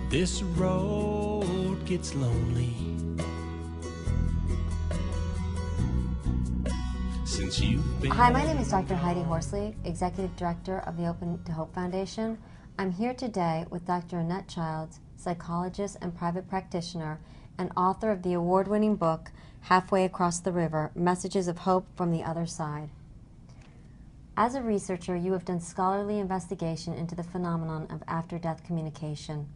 This road gets lonely since you've been. Hi, my name is Dr. Heidi Horsley, Executive Director of the Open to Hope Foundation. I'm here today with Dr. Annette, psychologist and private practitioner, and author of the award-winning book, Halfway Across the River, Messages of Hope from the Other Side. As a researcher, you have done scholarly investigation into the phenomenon of after-death communication.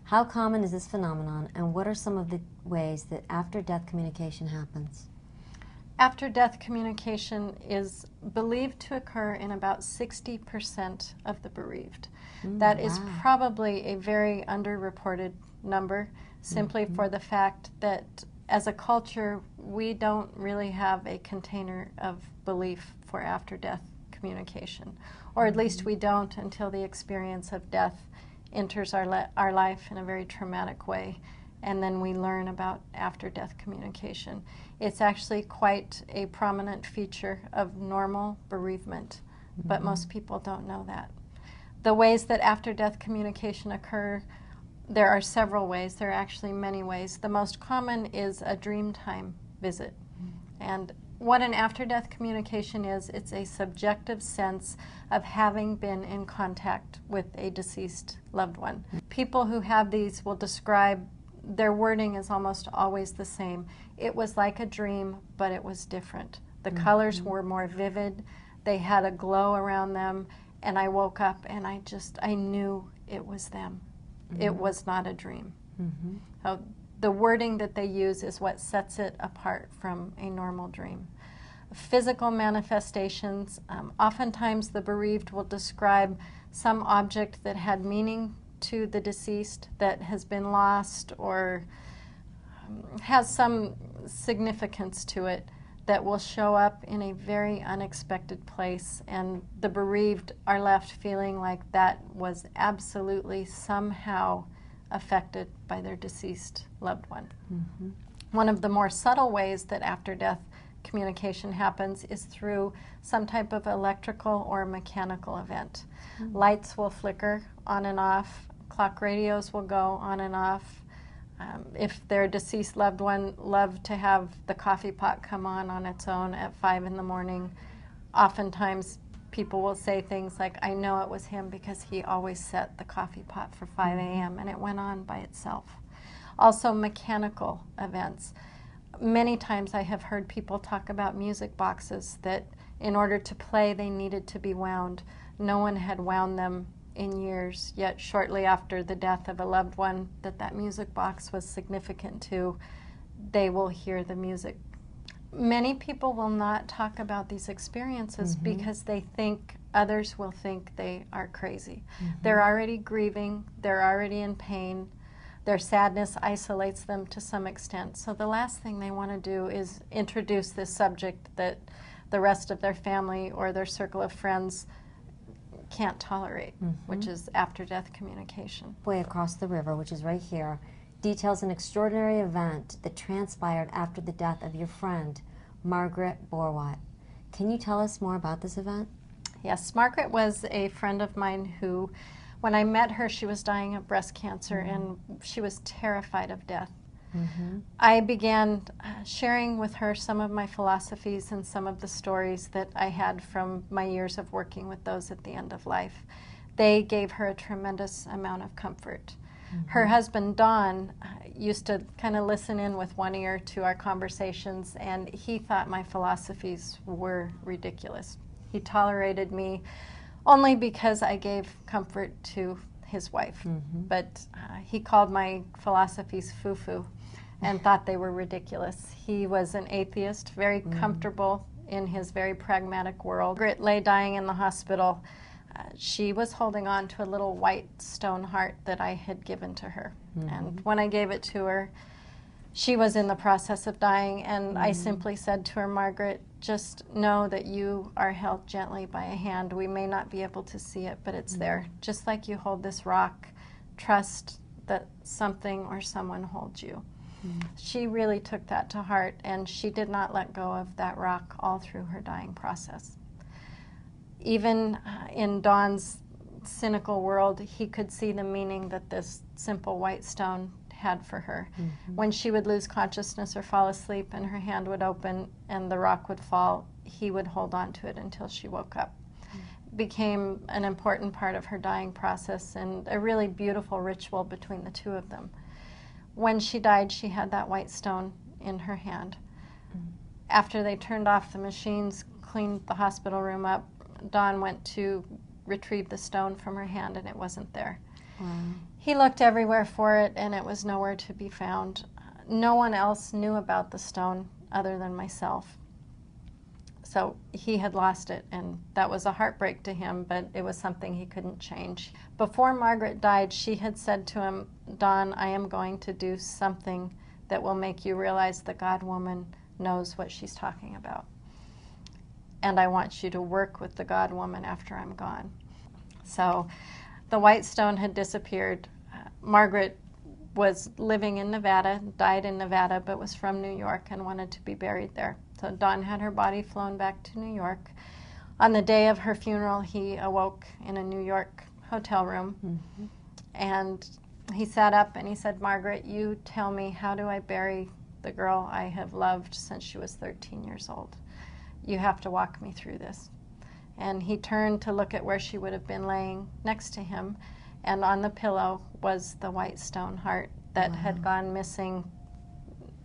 How common is this phenomenon, and what are some of the ways that after-death communication happens? After-death communication is believed to occur in about 60% of the bereaved. That is probably a very underreported number, simply for the fact that as a culture, we don't really have a container of belief for after-death communication, or at least we don't until the experience of death enters our life in a very traumatic way, and then we learn about after-death communication. It's actually quite a prominent feature of normal bereavement, but most people don't know that. The ways that after-death communication occur, there are several ways. There are actually many ways. The most common is a dreamtime visit. And what an after-death communication is, it's a subjective sense of having been in contact with a deceased loved one. People who have these will describe, their wording is almost always the same. It was like a dream, but it was different. The colors were more vivid, they had a glow around them, and I woke up and I knew it was them. It was not a dream. So the wording that they use is what sets it apart from a normal dream. Physical manifestations, oftentimes the bereaved will describe some object that had meaning to the deceased that has been lost or has some significance to it that will show up in a very unexpected place, and the bereaved are left feeling like that was absolutely somehow affected by their deceased loved one. One of the more subtle ways that after-death communication happens is through some type of electrical or mechanical event. Lights will flicker on and off, clock radios will go on and off. If their deceased loved one loved to have the coffee pot come on its own at 5 in the morning, oftentimes people will say things like, I know it was him because he always set the coffee pot for 5 a.m. and it went on by itself. Also mechanical events. Many times I have heard people talk about music boxes that in order to play they needed to be wound. No one had wound them in years, yet shortly after the death of a loved one that music box was significant to, they will hear the music. Many people will not talk about these experiences because they think others will think they are crazy. They're already grieving, they're already in pain, their sadness isolates them to some extent. So the last thing they want to do is introduce this subject that the rest of their family or their circle of friends can't tolerate, which is after-death communication. Halfway Across the River, which is right here, details an extraordinary event that transpired after the death of your friend, Margaret Borwatt. Can you tell us more about this event? Yes, Margaret was a friend of mine who, when I met her, she was dying of breast cancer and she was terrified of death. I began sharing with her some of my philosophies and some of the stories that I had from my years of working with those at the end of life. They gave her a tremendous amount of comfort. Her husband, Don, used to kind of listen in with one ear to our conversations, and he thought my philosophies were ridiculous. He tolerated me only because I gave comfort to his wife, but he called my philosophies foo-foo and thought they were ridiculous. He was an atheist, very comfortable in his very pragmatic world. Margaret lay dying in the hospital. She was holding on to a little white stone heart that I had given to her. And when I gave it to her, she was in the process of dying, and I simply said to her, Margaret, just know that you are held gently by a hand. We may not be able to see it, but it's there. Just like you hold this rock, trust that something or someone holds you. She really took that to heart, and she did not let go of that rock all through her dying process. Even in Dawn's cynical world, he could see the meaning that this simple white stone had for her. Mm-hmm. When she would lose consciousness or fall asleep and her hand would open and the rock would fall, he would hold on to it until she woke up. Became an important part of her dying process and a really beautiful ritual between the two of them. When she died, she had that white stone in her hand. After they turned off the machines, cleaned the hospital room up, Don went to retrieve the stone from her hand and it wasn't there. Wow. He looked everywhere for it and it was nowhere to be found. No one else knew about the stone other than myself. So he had lost it, and that was a heartbreak to him, but it was something he couldn't change. Before Margaret died, she had said to him, Don, I am going to do something that will make you realize the God woman knows what she's talking about. And I want you to work with the God woman after I'm gone. So the white stone had disappeared. Margaret was living in Nevada, died in Nevada, but was from New York and wanted to be buried there. So Don had her body flown back to New York. On the day of her funeral, he awoke in a New York hotel room. Mm-hmm. And he sat up and he said, Margaret, you tell me, how do I bury the girl I have loved since she was 13 years old? You have to walk me through this. And he turned to look at where she would have been laying next to him, and on the pillow was the white stone heart that Wow. had gone missing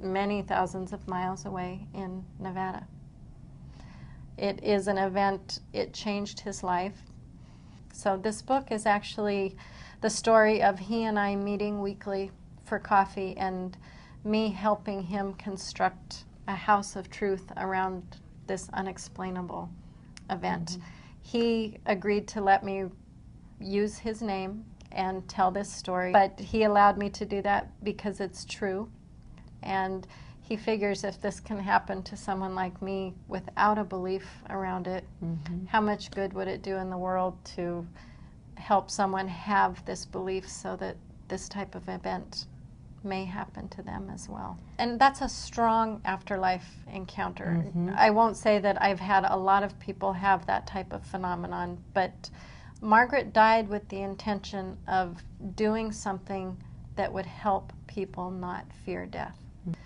many thousands of miles away in Nevada. It is an event, it changed his life. So this book is actually the story of he and I meeting weekly for coffee and me helping him construct a house of truth around this unexplainable event. Mm-hmm. He agreed to let me use his name and tell this story, but he allowed me to do that because it's true. And he figures if this can happen to someone like me without a belief around it, Mm-hmm. how much good would it do in the world to help someone have this belief so that this type of event may happen to them as well. And that's a strong afterlife encounter. Mm-hmm. I won't say that I've had a lot of people have that type of phenomenon, but Margaret died with the intention of doing something that would help people not fear death.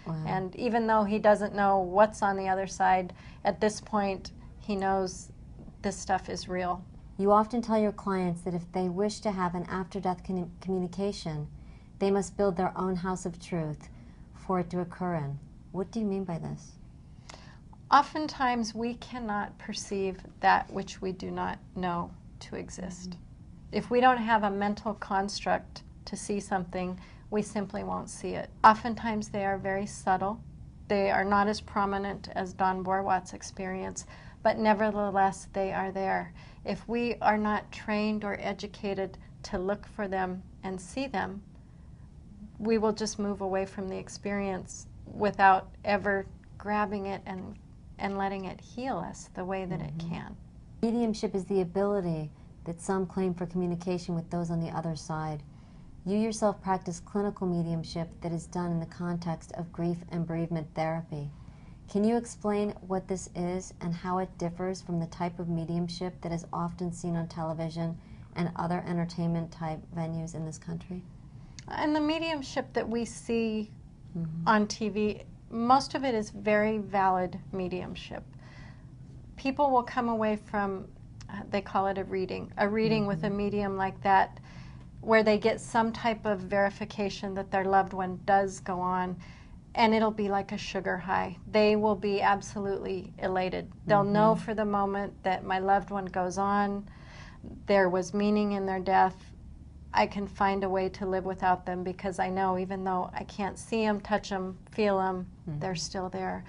Wow. And even though he doesn't know what's on the other side, at this point, he knows this stuff is real. You often tell your clients that if they wish to have an after-death communication, they must build their own house of truth for it to occur in. What do you mean by this? Oftentimes, we cannot perceive that which we do not know to exist. Mm-hmm. If we don't have a mental construct to see something, we simply won't see it. Oftentimes they are very subtle. They are not as prominent as Don Borwatt's experience, but nevertheless they are there. If we are not trained or educated to look for them and see them, we will just move away from the experience without ever grabbing it and letting it heal us the way that it can. Mediumship is the ability that some claim for communication with those on the other side. You yourself practice clinical mediumship that is done in the context of grief and bereavement therapy. Can you explain what this is and how it differs from the type of mediumship that is often seen on television and other entertainment type venues in this country? And the mediumship that we see on TV, most of it is very valid mediumship. People will come away from, they call it a reading with a medium like that, where they get some type of verification that their loved one does go on, and it'll be like a sugar high. They will be absolutely elated. They'll know for the moment that my loved one goes on, there was meaning in their death, I can find a way to live without them because I know even though I can't see them, touch them, feel them, they're still there.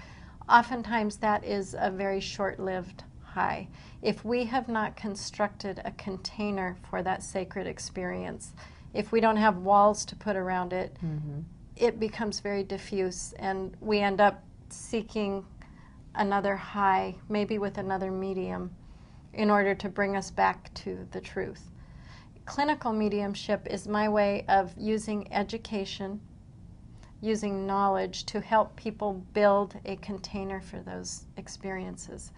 Oftentimes that is a very short-lived high. If we have not constructed a container for that sacred experience, if we don't have walls to put around it, it becomes very diffuse and we end up seeking another high, maybe with another medium, in order to bring us back to the truth. Clinical mediumship is my way of using education, using knowledge to help people build a container for those experiences.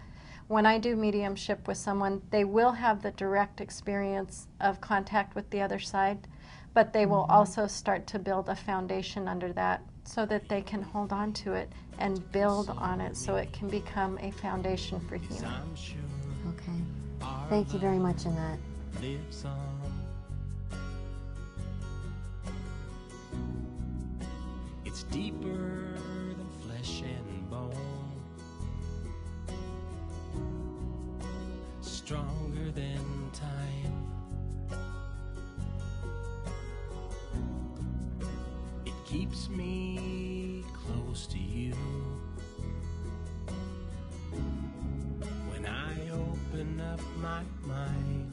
when I do mediumship with someone, they will have the direct experience of contact with the other side, but they will also start to build a foundation under that so that they can hold on to it and build on it so it can become a foundation for healing. Okay. Thank you very much, Annette. Lives on. It's deeper than flesh and bone, stronger than time. It keeps me close to you when I open up my mind.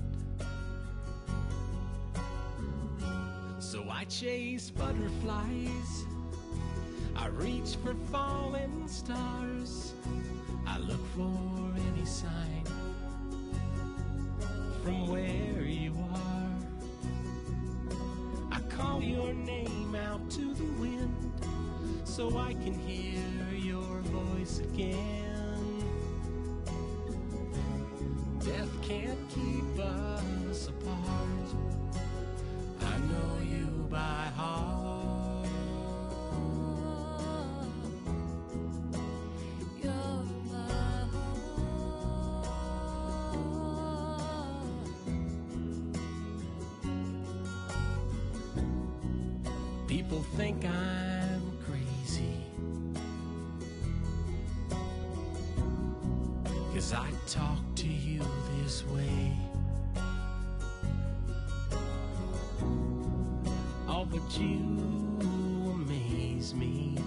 So I chase butterflies, I reach for falling stars, I look for any sign from where you are. I call your name out to the wind so I can hear your voice again. Death can't keep us apart, I know you by heart. People think I'm crazy 'cause I talk to you this way. Oh, but you amaze me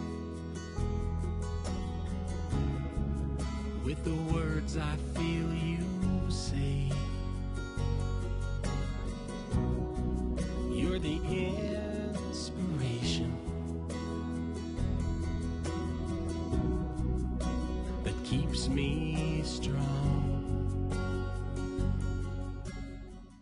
with the words I feel you say. You're the inspiration that keeps me strong.